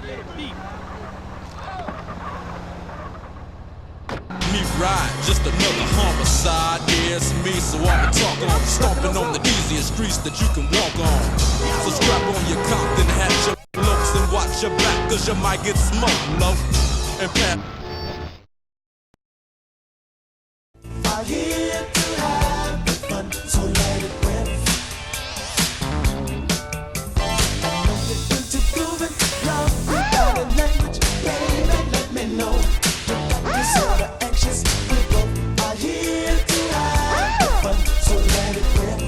Me ride, just another homicide. Yeah, it's me, so I'ma talk on. Stomping on the easiest streets that you can walk on. So strap on your Compton hat, your looks, and watch your back, cause you might get smoked, low. And pat. I'm here to have fun, so let it rip. I know you're into grooving, love without a language, baby, let me know. You got me sort of anxious, we both are here to have fun, so let it rip.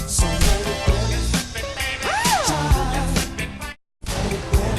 So let it rip. Child, let it rip.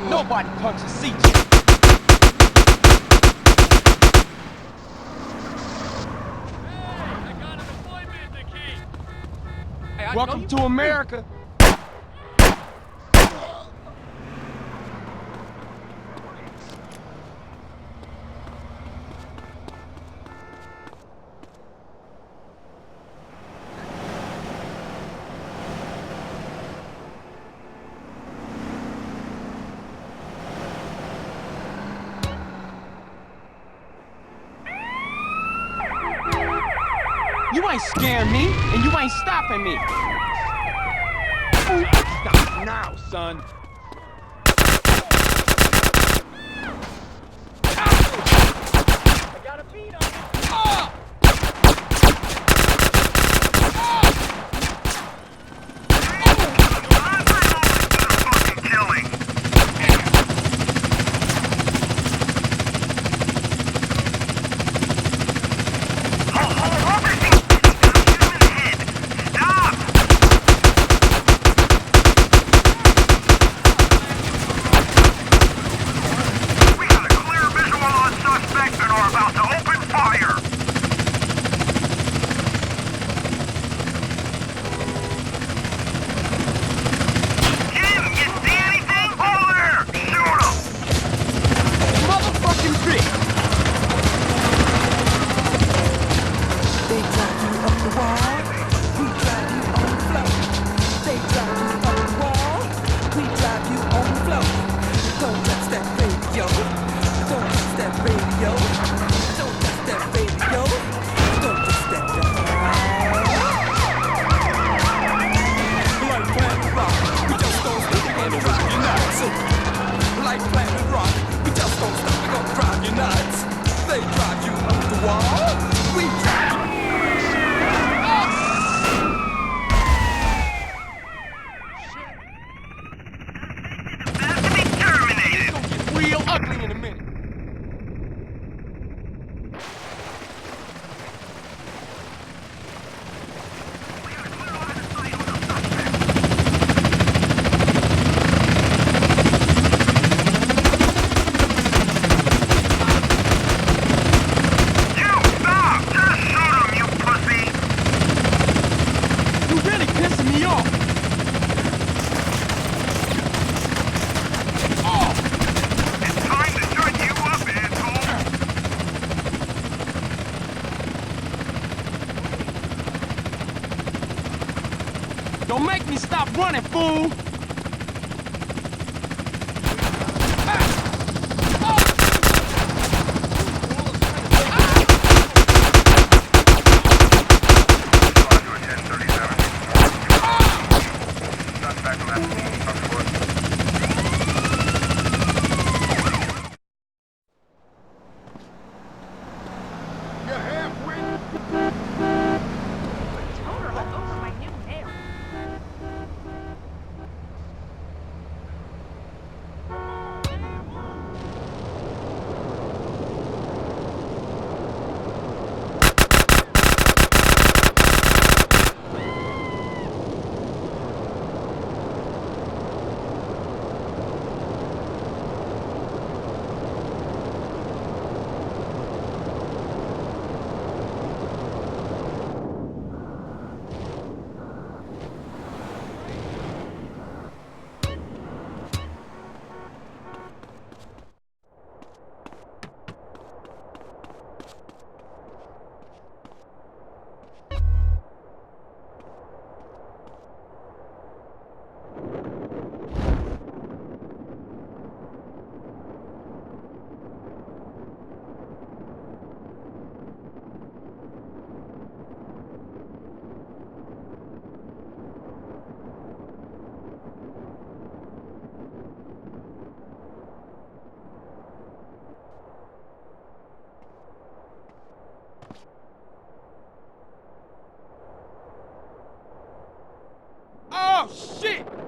Nobody punches seats. Welcome to America. You ain't scaring me, and you ain't stopping me. Stop now, son. I got a beat on you. They drive you up the wall. We drive you. Don't make me stop running, fool! Toner all over my new hair. Oh, shit!